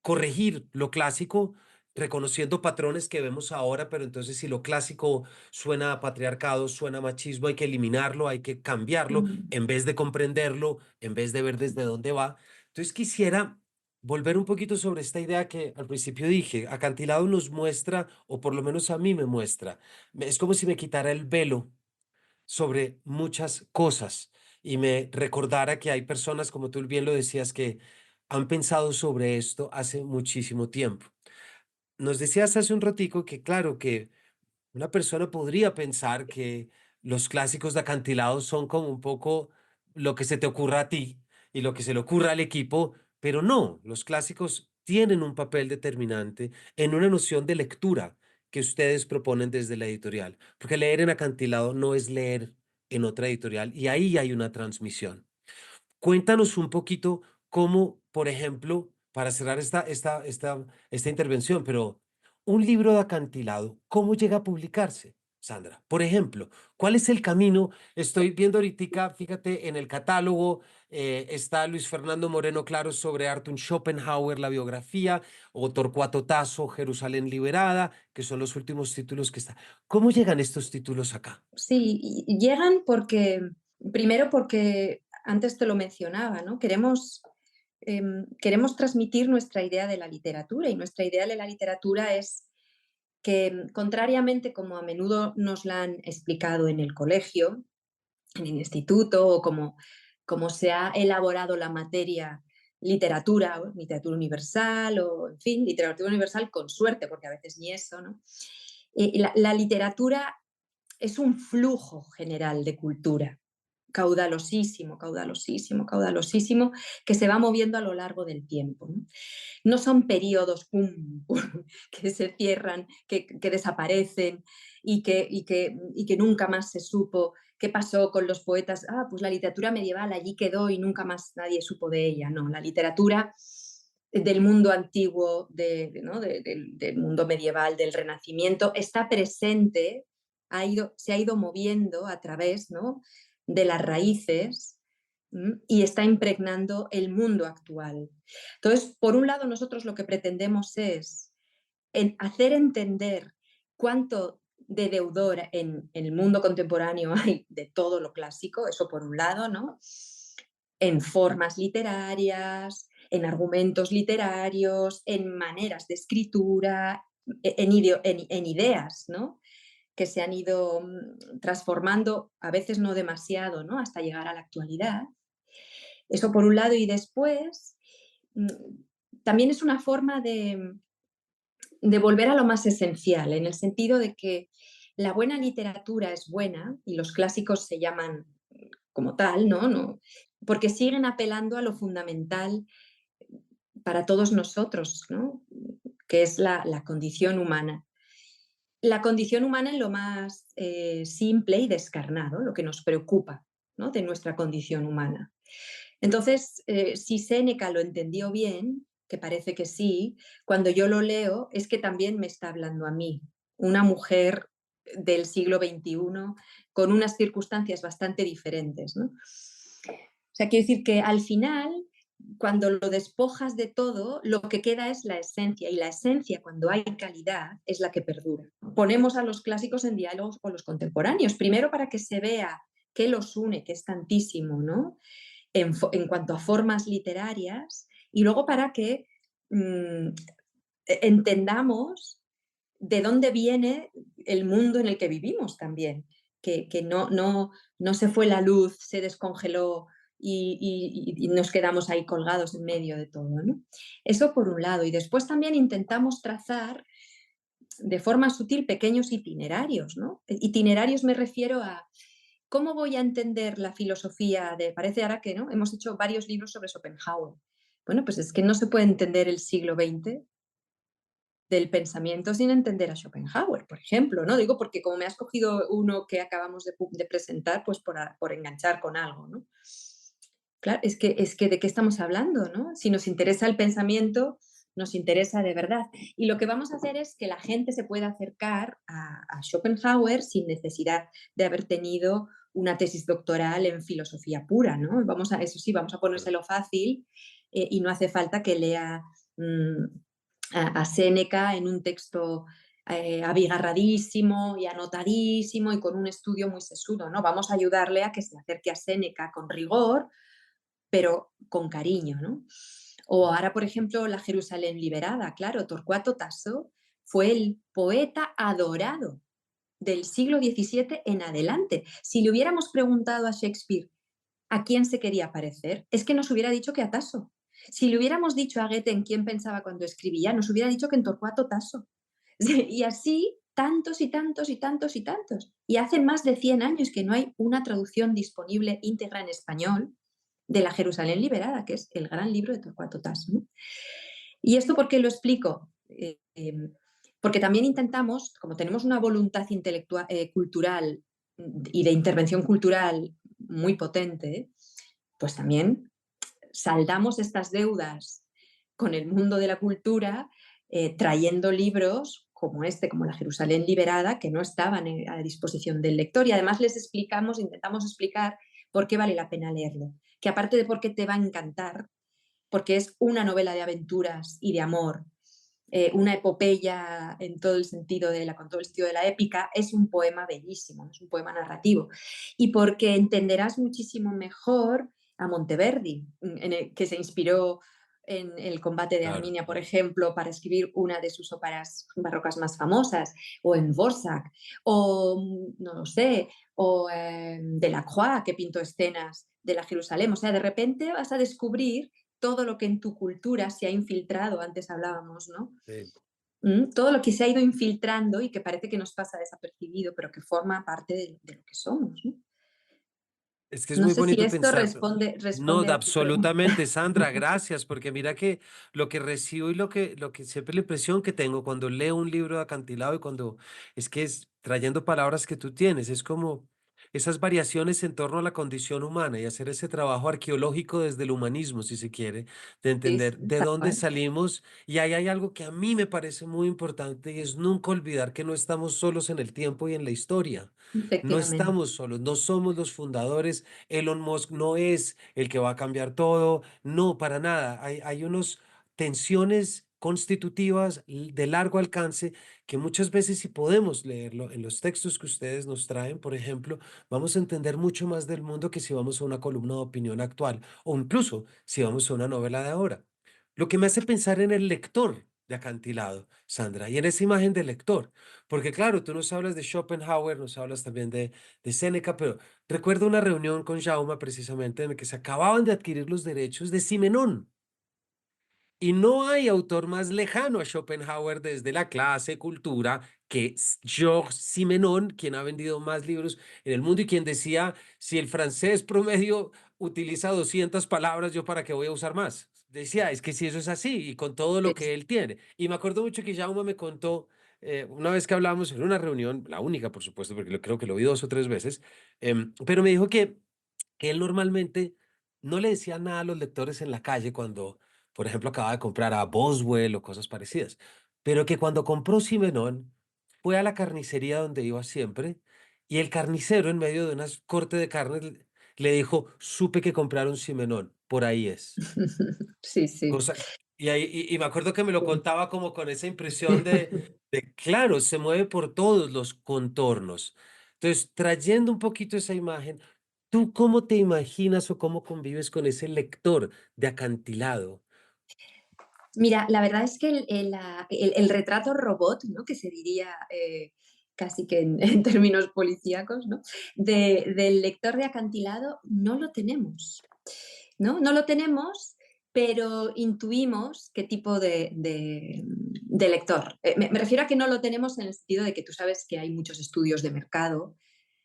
Speaker 1: corregir lo clásico, reconociendo patrones que vemos ahora, pero entonces si lo clásico suena a patriarcado, suena a machismo, hay que eliminarlo, hay que cambiarlo,
Speaker 2: mm,
Speaker 1: en vez de comprenderlo, en vez de ver desde dónde va. Entonces quisiera volver un poquito sobre esta idea que al principio dije, Acantilado nos muestra, o por lo menos a mí me muestra, es como si me quitara el velo sobre muchas cosas y me recordara que hay personas, como tú bien lo decías, que han pensado sobre esto hace muchísimo tiempo. Nos decías hace un ratico que, claro, que una persona podría pensar que los clásicos de acantilados son como un poco lo que se te ocurra a ti y lo que se le ocurra al equipo, pero no, los clásicos tienen un papel determinante en una noción de lectura que ustedes proponen desde la editorial, porque leer en acantilado no es leer en otra editorial y ahí hay una transmisión. Cuéntanos un poquito cómo, por ejemplo, para cerrar esta intervención, pero un libro de acantilado, ¿cómo llega a publicarse, Sandra? Por ejemplo, ¿cuál es el camino? Estoy viendo ahorita, fíjate, en el catálogo está Luis Fernando Moreno Claros sobre Arthur Schopenhauer, la biografía, o Torcuato Tasso, Jerusalén Liberada, que son los últimos títulos que están. ¿Cómo llegan estos títulos acá?
Speaker 2: Sí, y llegan porque, primero porque antes te lo mencionaba, ¿no? Queremos transmitir nuestra idea de la literatura y nuestra idea de la literatura es que, contrariamente como a menudo nos la han explicado en el colegio, en el instituto o como se ha elaborado la materia literatura, o literatura universal o, en fin, literatura universal con suerte, porque a veces ni eso, ¿no? La literatura es un flujo general de cultura, caudalosísimo, caudalosísimo, caudalosísimo, que se va moviendo a lo largo del tiempo. No son periodos pum, pum, que se cierran, que desaparecen y que nunca más se supo qué pasó con los poetas. Ah, pues la literatura medieval allí quedó y nunca más nadie supo de ella. No, la literatura del mundo antiguo, ¿no? Del mundo medieval, del Renacimiento, está presente, se ha ido moviendo a través, ¿no?, de las raíces, y está impregnando el mundo actual. Entonces, por un lado, nosotros lo que pretendemos es hacer entender cuánto de deudor en el mundo contemporáneo hay de todo lo clásico, eso por un lado, ¿no? En formas literarias, en argumentos literarios, en maneras de escritura, en ideas, ¿no?, que se han ido transformando, a veces no demasiado, ¿no?, hasta llegar a la actualidad. Eso por un lado, y después también es una forma de volver a lo más esencial, en el sentido de que la buena literatura es buena y los clásicos se llaman como tal, ¿no? No, porque siguen apelando a lo fundamental para todos nosotros, ¿no?, que es la condición humana. La condición humana en lo más simple y descarnado, lo que nos preocupa, ¿no?, de nuestra condición humana. Entonces, si Séneca lo entendió bien, que parece que sí, cuando yo lo leo es que también me está hablando a mí, una mujer del siglo XXI con unas circunstancias bastante diferentes, ¿no? O sea, quiero decir que al final, cuando lo despojas de todo, lo que queda es la esencia, y la esencia, cuando hay calidad, es la que perdura. Ponemos a los clásicos en diálogo con los contemporáneos, primero para que se vea qué los une, que es tantísimo, ¿no?, en cuanto a formas literarias, y luego para que entendamos de dónde viene el mundo en el que vivimos también, que no se fue la luz, se descongeló y nos quedamos ahí colgados en medio de todo, ¿no? Eso por un lado. Y después también intentamos trazar de forma sutil pequeños itinerarios, ¿no? Itinerarios me refiero a cómo voy a entender la filosofía de, parece ahora que, ¿no?, hemos hecho varios libros sobre Schopenhauer. Bueno, pues es que no se puede entender el siglo XX del pensamiento sin entender a Schopenhauer, por ejemplo, ¿no? Digo porque como me has cogido uno que acabamos de presentar, pues por enganchar con algo, ¿no? Claro, es que ¿de qué estamos hablando, no? Si nos interesa el pensamiento, nos interesa de verdad. Y lo que vamos a hacer es que la gente se pueda acercar a Schopenhauer sin necesidad de haber tenido una tesis doctoral en filosofía pura, ¿no? Eso sí, vamos a ponérselo fácil, y no hace falta que lea a Séneca en un texto abigarradísimo y anotadísimo y con un estudio muy sesudo, ¿no? Vamos a ayudarle a que se acerque a Séneca con rigor, pero con cariño, ¿no? O ahora, por ejemplo, la Jerusalén liberada, claro, Torcuato Tasso fue el poeta adorado del siglo XVII en adelante. Si le hubiéramos preguntado a Shakespeare a quién se quería parecer, es que nos hubiera dicho que a Tasso. Si le hubiéramos dicho a Goethe en quién pensaba cuando escribía, nos hubiera dicho que en Torcuato Tasso. Y así tantos y tantos y tantos y tantos. Y hace más de 100 años que no hay una traducción disponible íntegra en español de la Jerusalén liberada, que es el gran libro de Torcuato Tasso, ¿no? ¿Y esto por qué lo explico? Porque también intentamos, como tenemos una voluntad intelectual, cultural y de intervención cultural muy potente, pues también saldamos estas deudas con el mundo de la cultura, trayendo libros como este, como La Jerusalén Liberada, que no estaban a disposición del lector, y además les explicamos, intentamos explicar por qué vale la pena leerlo, que aparte de por qué te va a encantar, porque es una novela de aventuras y de amor, una epopeya en todo el sentido de con todo el sentido de la épica, es un poema bellísimo, es un poema narrativo. Y porque entenderás muchísimo mejor a Monteverdi, que se inspiró en el combate de
Speaker 1: Claro.
Speaker 2: Arminia, por ejemplo, para escribir una de sus óperas barrocas más famosas, o en Dvořák, o no lo sé, o Delacroix, que pintó escenas de la Jerusalén. O sea, de repente vas a descubrir todo lo que en tu cultura se ha infiltrado, antes hablábamos, ¿no?
Speaker 1: Sí.
Speaker 2: Todo lo que se ha ido infiltrando y que parece que nos pasa desapercibido, pero que forma parte de lo que somos, ¿no?
Speaker 1: Es que es
Speaker 2: No
Speaker 1: muy
Speaker 2: sé si
Speaker 1: bonito
Speaker 2: esto
Speaker 1: pensar. No,
Speaker 2: responde a tu pregunta.
Speaker 1: absolutamente, Sandra, gracias, porque mira que lo que recibo y lo que siempre la impresión que tengo cuando leo un libro de acantilado y cuando es que es trayendo palabras que tú tienes, es como esas variaciones en torno a la condición humana y hacer ese trabajo arqueológico desde el humanismo, si se quiere, de
Speaker 2: Sí, sí,
Speaker 1: entender de
Speaker 2: tal
Speaker 1: dónde
Speaker 2: cual,
Speaker 1: salimos. Y ahí hay algo que a mí me parece muy importante y es nunca olvidar que no estamos solos en el tiempo y en la historia. No
Speaker 2: efectivamente.
Speaker 1: estamos solos, no somos los fundadores. Elon Musk no es el que va a cambiar todo, no, para nada. Hay unas tensiones constitutivas de largo alcance que muchas veces si podemos leerlo en los textos que ustedes nos traen, por ejemplo, vamos a entender mucho más del mundo que si vamos a una columna de opinión actual o incluso si vamos a una novela de ahora. Lo que me hace pensar en el lector de Acantilado, Sandra, y en esa imagen del lector, porque claro, tú nos hablas de Schopenhauer, nos hablas también de Séneca, pero recuerdo una reunión con Jaume precisamente en la que se acababan de adquirir los derechos de Simenón. Y no hay autor más lejano a Schopenhauer desde la clase cultura que Georges Simenon, quien ha vendido más libros en el mundo y quien decía, si el francés promedio utiliza 200 palabras, ¿yo para qué voy a usar más? Decía, es que si eso es así y con todo
Speaker 2: Sí,
Speaker 1: lo que él tiene. Y me acuerdo mucho que Jaume me contó, una vez que hablamos en una reunión, la única por supuesto, porque creo que lo vi 2 o 3 veces, pero me dijo que él normalmente no le decía nada a los lectores en la calle cuando, por ejemplo, acababa de comprar a Boswell o cosas parecidas, pero que cuando compró Simenón fue a la carnicería donde iba siempre y el carnicero en medio de unas corte de carne le dijo, supe que compraron Simenón, por ahí es.
Speaker 2: sí, sí.
Speaker 1: Cosa, y me acuerdo que me lo contaba como con esa impresión de, claro, se mueve por todos los contornos. Entonces, trayendo un poquito esa imagen, ¿tú cómo te imaginas o cómo convives con ese lector de acantilado?
Speaker 2: Mira, la verdad es que el retrato robot, ¿no? Que se diría casi que en términos policíacos, ¿no? Del lector de acantilado no lo tenemos, ¿no? No lo tenemos, pero intuimos qué tipo de lector. Me refiero a que no lo tenemos en el sentido de que tú sabes que hay muchos estudios de mercado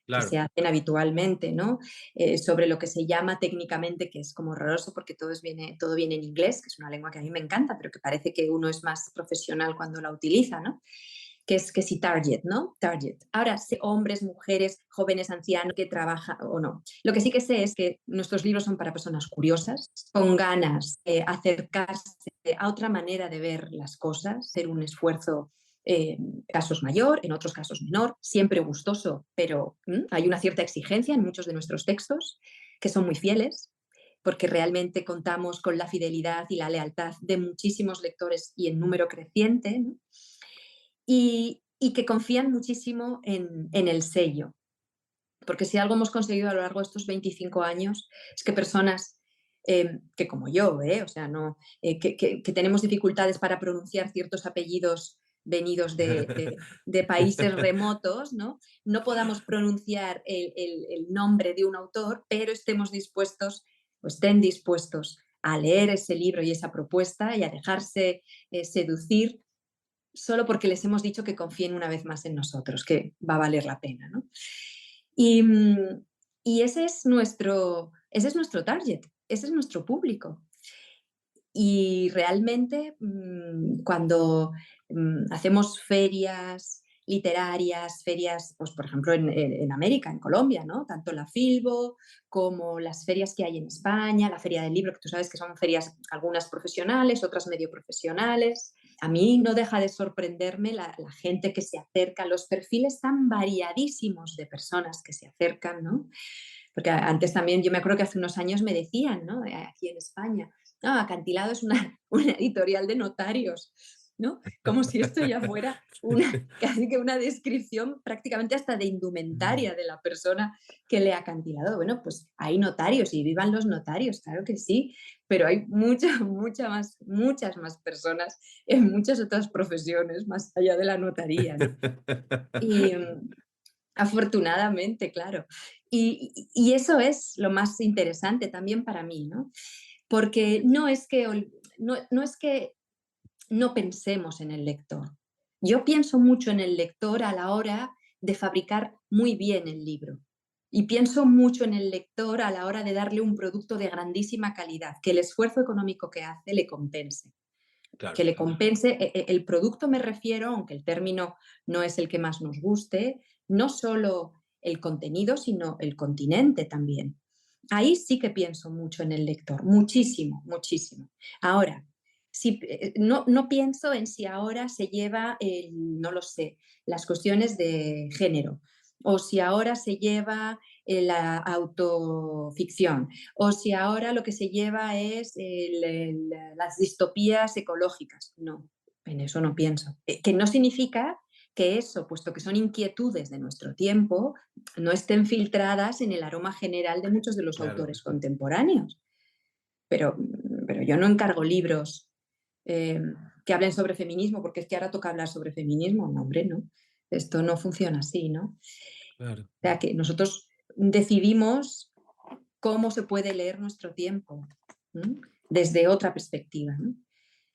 Speaker 2: que se
Speaker 1: Claro.
Speaker 2: hacen habitualmente, ¿no? Sobre lo que se llama técnicamente, que es como horroroso porque todo viene en inglés, que es una lengua que a mí me encanta, pero que parece que uno es más profesional cuando la utiliza, ¿no? Que es que si target, ¿no? Target. Ahora, sé hombres, mujeres, jóvenes, ancianos, que trabajan o no. Lo que sí que sé es que nuestros libros son para personas curiosas, con ganas de acercarse a otra manera de ver las cosas, hacer un esfuerzo casos mayor, en otros casos menor, siempre gustoso, pero hay una cierta exigencia en muchos de nuestros textos que son muy fieles, porque realmente contamos con la fidelidad y la lealtad de muchísimos lectores y en número creciente, ¿no? Y que confían muchísimo en el sello. Porque si algo hemos conseguido a lo largo de estos 25 años es que personas que como yo, o sea, no, que tenemos dificultades para pronunciar ciertos apellidos venidos de países remotos, ¿no? No podamos pronunciar el nombre de un autor, pero estemos dispuestos o estén dispuestos a leer ese libro y esa propuesta y a dejarse seducir solo porque les hemos dicho que confíen una vez más en nosotros, que va a valer la pena, ¿no? Y, y ese es nuestro target, ese es nuestro público. Y realmente, cuando hacemos ferias literarias, ferias, pues por ejemplo en América, en Colombia, ¿no? Tanto la Filbo como las ferias que hay en España, la Feria del Libro, que tú sabes que son ferias algunas profesionales, otras medio profesionales. A mí no deja de sorprenderme la gente que se acerca, los perfiles tan variadísimos de personas que se acercan, ¿no? Porque antes también, yo me acuerdo que hace unos años me decían, ¿no? Aquí en España, no, Acantilado es una, una editorial de notarios, ¿no? Como si esto ya fuera una, casi que una descripción prácticamente hasta de indumentaria de la persona que lee Acantilado. Bueno, pues hay notarios y vivan los notarios, claro que sí, pero hay muchas más personas en muchas otras profesiones más allá de la notaría, ¿no? Y, afortunadamente, claro. Y eso es lo más interesante también para mí, ¿no? Porque no es que no pensemos en el lector. Yo pienso mucho en el lector a la hora de fabricar muy bien el libro. Y pienso mucho en el lector a la hora de darle un producto de grandísima calidad, que el esfuerzo económico que hace le compense. Que
Speaker 1: Claro.
Speaker 2: le compense el producto, me refiero, aunque el término no es el que más nos guste, no solo el contenido, sino el continente también. Ahí sí que pienso mucho en el lector, muchísimo, muchísimo. Ahora, si, no pienso en si ahora se lleva, no lo sé, las cuestiones de género, o si ahora se lleva la autoficción, o si ahora lo que se lleva es las distopías ecológicas. No, en eso no pienso. Que no significa que eso, puesto que son inquietudes de nuestro tiempo, no estén filtradas en el aroma general de muchos de los
Speaker 1: Claro.
Speaker 2: autores contemporáneos. Pero, pero yo no encargo libros eh, que hablen sobre feminismo, porque es que ahora toca hablar sobre feminismo. No, hombre, no. Esto no funciona así, ¿no?
Speaker 1: Claro.
Speaker 2: O sea, que nosotros decidimos cómo se puede leer nuestro tiempo, ¿no? Desde otra perspectiva, ¿no?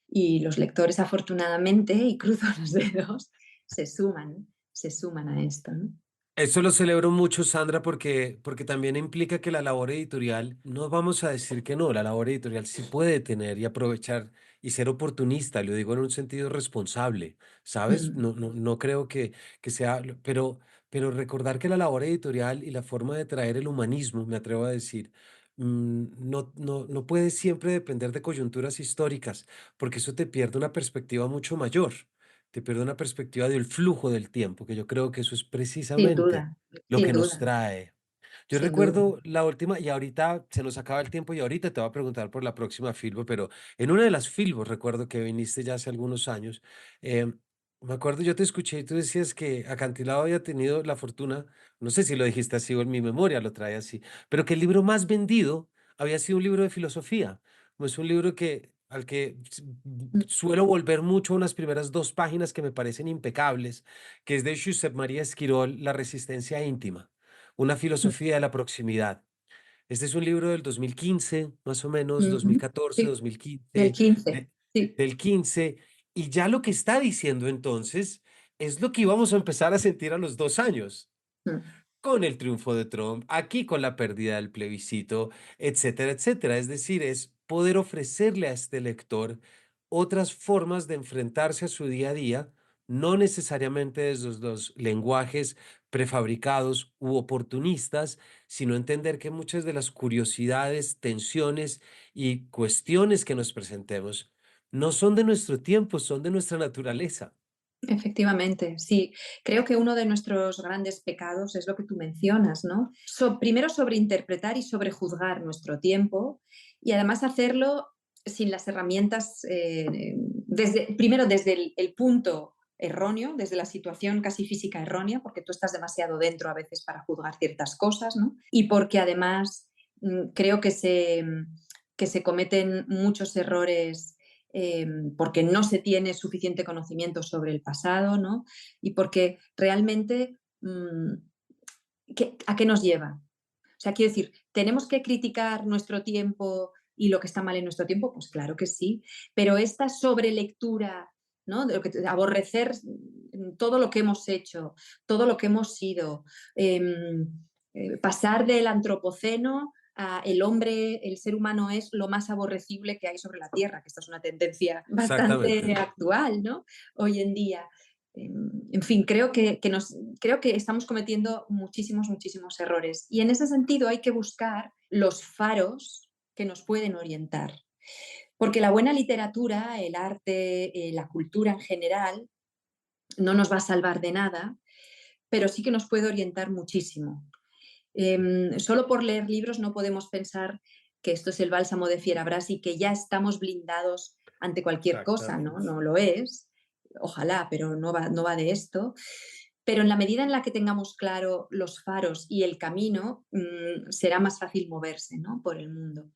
Speaker 2: Y los lectores, afortunadamente, y cruzo los dedos, se suman a esto, ¿no?
Speaker 1: Eso lo celebro mucho, Sandra, porque también implica que la labor editorial, no vamos a decir que no, la labor editorial sí puede tener y aprovechar y ser oportunista, lo digo en un sentido responsable, ¿sabes?
Speaker 2: Mm,
Speaker 1: No creo que sea, pero recordar que la labor editorial y la forma de traer el humanismo, me atrevo a decir, no puede siempre depender de coyunturas históricas, porque eso te pierde una perspectiva mucho mayor, te pierde una perspectiva del flujo del tiempo, que yo creo que eso es
Speaker 2: sin
Speaker 1: precisamente
Speaker 2: duda,
Speaker 1: lo
Speaker 2: sin
Speaker 1: que nos
Speaker 2: duda,
Speaker 1: trae. Yo
Speaker 2: sin duda.
Speaker 1: recuerdo la última, y ahorita se nos acaba el tiempo, y ahorita te voy a preguntar por la próxima Filbo, pero en una de las Filbos, recuerdo que viniste ya hace algunos años, eh, me acuerdo, yo te escuché y tú decías que Acantilado había tenido la fortuna, no sé si lo dijiste así o en mi memoria lo trae así, pero que el libro más vendido había sido un libro de filosofía. Es un libro al que
Speaker 2: Mm,
Speaker 1: suelo volver mucho a unas primeras dos páginas que me parecen impecables, que es de Josep María Esquirol, La resistencia íntima, una
Speaker 2: mm,
Speaker 1: filosofía de la proximidad. Este es un libro del 2015, más o menos,
Speaker 2: ujú.
Speaker 1: 2014,
Speaker 2: Sí, del
Speaker 1: 2015,
Speaker 2: 15,
Speaker 1: de-
Speaker 2: sí.
Speaker 1: del 15, y ya lo que está diciendo entonces es lo que íbamos a empezar a sentir a los 2 años
Speaker 2: Mm.
Speaker 1: con el triunfo de Trump, aquí con la pérdida del plebiscito, etcétera, etcétera. Es decir, es poder ofrecerle a este lector otras formas de enfrentarse a su día a día, no necesariamente desde los lenguajes prefabricados u oportunistas, sino entender que muchas de las curiosidades, tensiones y cuestiones que nos presentemos no son de nuestro tiempo, son de nuestra naturaleza.
Speaker 2: Efectivamente, sí. Creo que uno de nuestros grandes pecados es lo que tú mencionas, ¿no? Primero sobreinterpretar y sobrejuzgar nuestro tiempo y además hacerlo sin las herramientas, primero desde el punto erróneo, desde la situación casi física errónea, porque tú estás demasiado dentro a veces para juzgar ciertas cosas, ¿no? Y porque además creo que se cometen muchos errores porque no se tiene suficiente conocimiento sobre el pasado, ¿no? Y porque realmente, ¿a qué nos lleva? O sea, quiero decir, ¿tenemos que criticar nuestro tiempo y lo que está mal en nuestro tiempo? Pues claro que sí, pero esta sobrelectura, ¿no? De aborrecer todo lo que hemos hecho, todo lo que hemos sido, pasar del antropoceno el hombre, el ser humano es lo más aborrecible que hay sobre la Tierra, que esta es una tendencia bastante
Speaker 1: Exactamente.
Speaker 2: actual, ¿no? Hoy en día. En fin, creo que estamos cometiendo muchísimos, muchísimos errores. Y en ese sentido hay que buscar los faros que nos pueden orientar. Porque la buena literatura, el arte, la cultura en general, no nos va a salvar de nada, pero sí que nos puede orientar muchísimo. Solo por leer libros no podemos pensar que esto es el bálsamo de Fierabras y que ya estamos blindados ante cualquier cosa, ¿no?
Speaker 1: Exactamente.
Speaker 2: No lo es, ojalá, pero no va de esto. Pero en la medida en la que tengamos claro los faros y el camino, será más fácil moverse, ¿no? Por el mundo.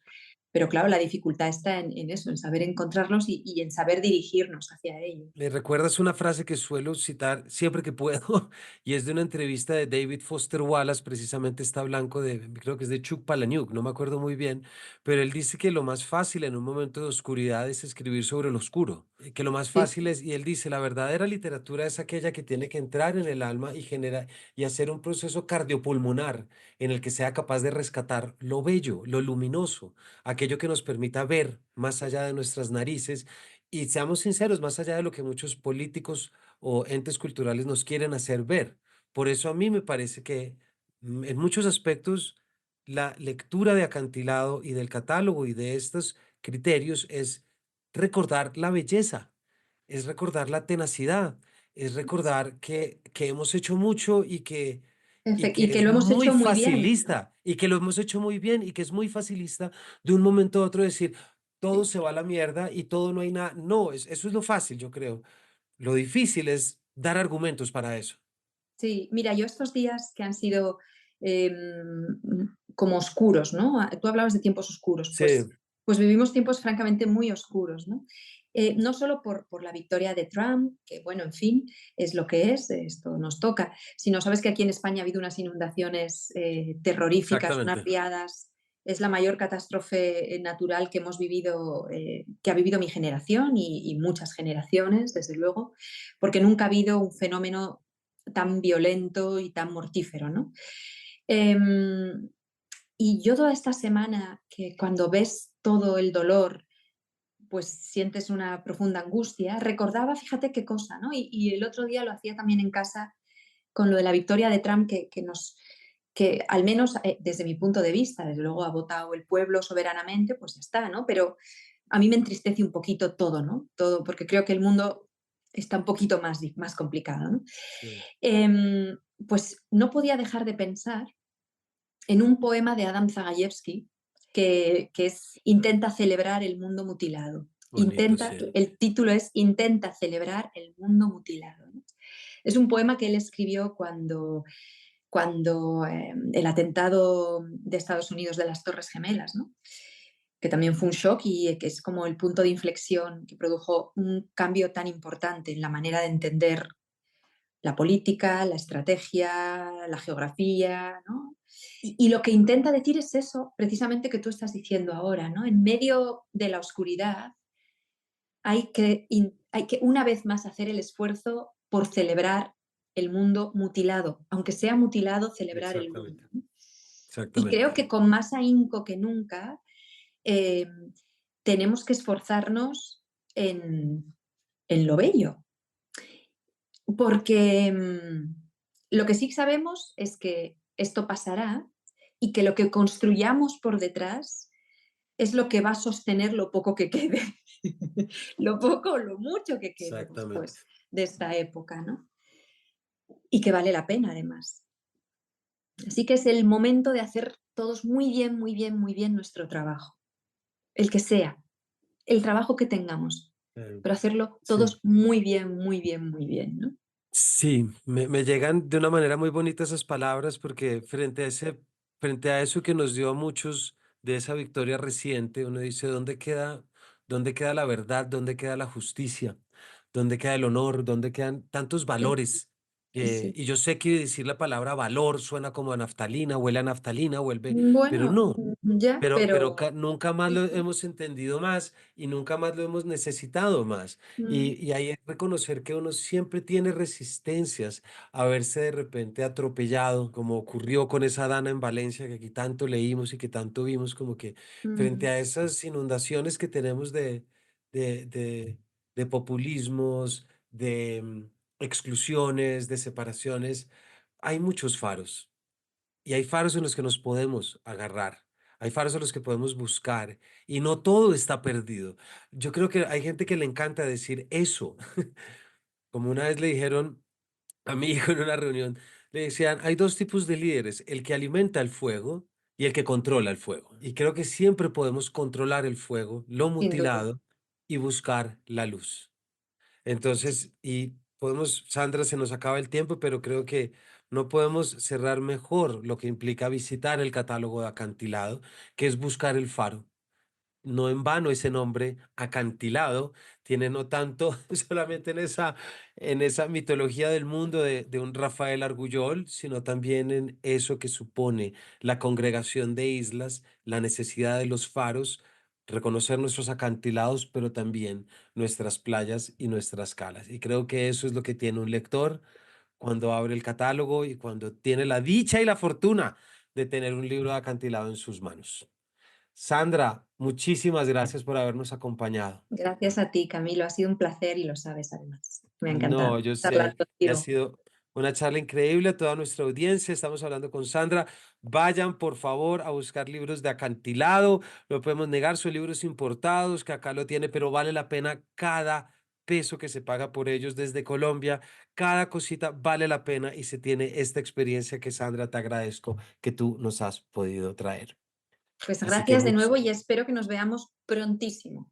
Speaker 2: Pero claro, la dificultad está en eso, en saber encontrarlos y en saber dirigirnos hacia ellos.
Speaker 1: Me recuerdas una frase que suelo citar siempre que puedo, y es de una entrevista de David Foster Wallace, precisamente está blanco de, creo que es de Chuck Palahniuk, no me acuerdo muy bien, pero él dice que lo más fácil en un momento de oscuridad es escribir sobre lo oscuro, que lo más
Speaker 2: Sí,
Speaker 1: fácil es, y él dice, la verdadera literatura es aquella que tiene que entrar en el alma y generar y hacer un proceso cardiopulmonar en el que sea capaz de rescatar lo bello, lo luminoso, aquello que nos permita ver más allá de nuestras narices y seamos sinceros, más allá de lo que muchos políticos o entes culturales nos quieren hacer ver. Por eso a mí me parece que en muchos aspectos la lectura de Acantilado y del catálogo y de estos criterios es recordar la belleza, es recordar la tenacidad, es recordar que hemos hecho mucho y
Speaker 2: y
Speaker 1: que
Speaker 2: que
Speaker 1: es
Speaker 2: lo hemos
Speaker 1: muy
Speaker 2: hecho muy bien.
Speaker 1: facilista y que lo hemos hecho muy bien y que es muy facilista de un momento a otro decir, todo
Speaker 2: Sí.
Speaker 1: se va a la mierda y todo no hay nada. No, eso es lo fácil, yo creo. Lo difícil es dar argumentos para eso.
Speaker 2: Sí, mira, yo estos días que han sido como oscuros, ¿no? Tú hablabas de tiempos oscuros,
Speaker 1: Sí,
Speaker 2: pues vivimos tiempos francamente muy oscuros, ¿no? No solo por la victoria de Trump, que bueno, en fin, es lo que es, esto nos toca, sino sabes que aquí en España ha habido unas inundaciones terroríficas, unas
Speaker 1: exactamente.
Speaker 2: riadas, es la mayor catástrofe natural que hemos vivido, que ha vivido mi generación y muchas generaciones, desde luego, porque nunca ha habido un fenómeno tan violento y tan mortífero, ¿no? Em, y yo toda esta semana, que cuando ves todo el dolor, pues sientes una profunda angustia, recordaba, fíjate qué cosa, ¿no? Y el otro día lo hacía también en casa con lo de la victoria de Trump, que al menos desde mi punto de vista, desde luego ha votado el pueblo soberanamente, pues ya está, ¿no? Pero a mí me entristece un poquito todo, ¿no? Todo, porque creo que el mundo está un poquito más complicado, ¿no?
Speaker 1: Sí,
Speaker 2: Em, pues no podía dejar de pensar en un poema de Adam Zagajewski que es Intenta celebrar el mundo mutilado.
Speaker 1: bonito, sí.
Speaker 2: El título es Intenta celebrar el mundo mutilado, ¿no? Es un poema que él escribió cuando el atentado de Estados Unidos de las Torres Gemelas, ¿no? Que también fue un shock y que es como el punto de inflexión que produjo un cambio tan importante en la manera de entender la política, la estrategia, la geografía, ¿no? Y lo que intenta decir es eso, precisamente que tú estás diciendo ahora, ¿no? En medio de la oscuridad hay que una vez más hacer el esfuerzo por celebrar el mundo mutilado, aunque sea mutilado, celebrar el
Speaker 1: Exactamente.
Speaker 2: mundo, ¿no? Y
Speaker 1: Exactamente.
Speaker 2: creo que con más ahínco que nunca eh, tenemos que esforzarnos en lo bello, porque lo que sí sabemos es que esto pasará y que lo que construyamos por detrás es lo que va a sostener lo poco que quede, lo poco o lo mucho que quede
Speaker 1: Exactamente.
Speaker 2: después de esta época, ¿no? Y que vale la pena además. Así que es el momento de hacer todos muy bien, muy bien, muy bien nuestro trabajo, el que sea, el trabajo que tengamos,
Speaker 1: Eh,
Speaker 2: pero hacerlo
Speaker 1: sí.
Speaker 2: todos muy bien, muy bien, muy bien, ¿no?
Speaker 1: Sí, me llegan de una manera muy bonita esas palabras porque frente a eso que nos dio a muchos de esa victoria reciente, uno dice, dónde queda la verdad? ¿Dónde queda la justicia? ¿Dónde queda el honor? ¿Dónde quedan tantos
Speaker 2: Sí,
Speaker 1: valores?
Speaker 2: sí, sí.
Speaker 1: Y yo sé que decir la palabra valor suena como a naftalina, huele a naftalina, vuelve, pero
Speaker 2: Bueno,
Speaker 1: no.
Speaker 2: ya,
Speaker 1: Pero
Speaker 2: pero
Speaker 1: nunca más
Speaker 2: sí,
Speaker 1: lo
Speaker 2: sí.
Speaker 1: hemos entendido más y nunca más lo hemos necesitado más.
Speaker 2: Mm,
Speaker 1: Y ahí es reconocer que uno siempre tiene resistencias a verse de repente atropellado, como ocurrió con esa Dana en Valencia, que aquí tanto leímos y que tanto vimos, como que frente
Speaker 2: mm,
Speaker 1: a esas inundaciones que tenemos de, de, de populismos, exclusiones, de separaciones, hay muchos faros. Y hay faros en los que nos podemos agarrar, hay faros en los que podemos buscar y no todo está perdido. Yo creo que hay gente que le encanta decir eso, como una vez le dijeron a mi hijo en una reunión, le decían, hay dos tipos de líderes, el que alimenta el fuego y el que controla el fuego. Y creo que siempre podemos controlar el fuego, lo
Speaker 2: sin duda.
Speaker 1: mutilado, y buscar la luz. Entonces, y podemos, Sandra, se nos acaba el tiempo, pero creo que no podemos cerrar mejor lo que implica visitar el catálogo de acantilado, que es buscar el faro. No en vano ese nombre acantilado tiene no tanto solamente en esa mitología del mundo de un Rafael Argullol, sino también en eso que supone la congregación de islas, la necesidad de los faros, reconocer nuestros acantilados, pero también nuestras playas y nuestras calas. Y creo que eso es lo que tiene un lector cuando abre el catálogo y cuando tiene la dicha y la fortuna de tener un libro de acantilado en sus manos. Sandra, muchísimas gracias por habernos acompañado.
Speaker 2: Gracias a ti, Camilo. Ha sido un placer y lo sabes además. Me ha
Speaker 1: No,
Speaker 2: encantado
Speaker 1: yo
Speaker 2: charlar
Speaker 1: sé que ha
Speaker 2: contigo.
Speaker 1: sido una charla increíble a toda nuestra audiencia. Estamos hablando con Sandra. Vayan, por favor, a buscar libros de acantilado. No podemos negar, son libros importados, que acá lo tiene, pero vale la pena cada peso que se paga por ellos desde Colombia. Cada cosita vale la pena y se tiene esta experiencia que Sandra te agradezco que tú nos has podido traer.
Speaker 2: Pues
Speaker 1: Así que
Speaker 2: gracias de nuevo y espero que nos veamos prontísimo.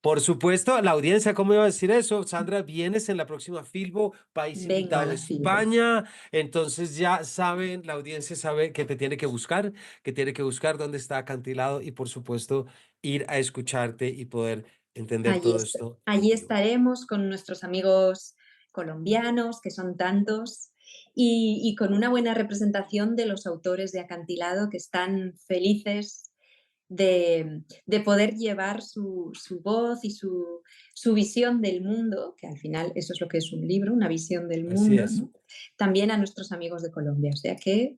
Speaker 1: por supuesto, la audiencia, ¿cómo iba a decir eso? Sandra, vienes en la próxima Filbo, país
Speaker 2: Vengo a
Speaker 1: invitado
Speaker 2: la Filbo.
Speaker 1: España. Entonces ya saben, la audiencia sabe que te tiene que tiene que buscar dónde está acantilado y por supuesto ir a escucharte y poder entender todo esto en
Speaker 2: Allí
Speaker 1: vivo.
Speaker 2: estaremos con nuestros amigos colombianos, que son tantos, y con una buena representación de los autores de Acantilado que están felices de poder llevar su voz y su visión del mundo, que al final eso es lo que es un libro, una visión del
Speaker 1: Así
Speaker 2: mundo,
Speaker 1: es,
Speaker 2: ¿no? También a nuestros amigos de Colombia. O sea que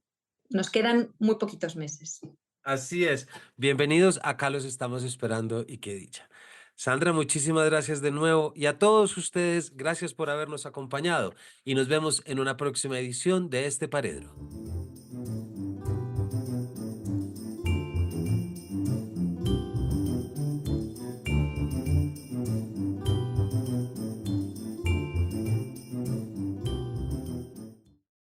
Speaker 2: nos quedan muy poquitos meses.
Speaker 1: así es. Bienvenidos, acá los estamos esperando y qué dicha. Sandra, muchísimas gracias de nuevo y a todos ustedes, gracias por habernos acompañado y nos vemos en una próxima edición de este Paredro.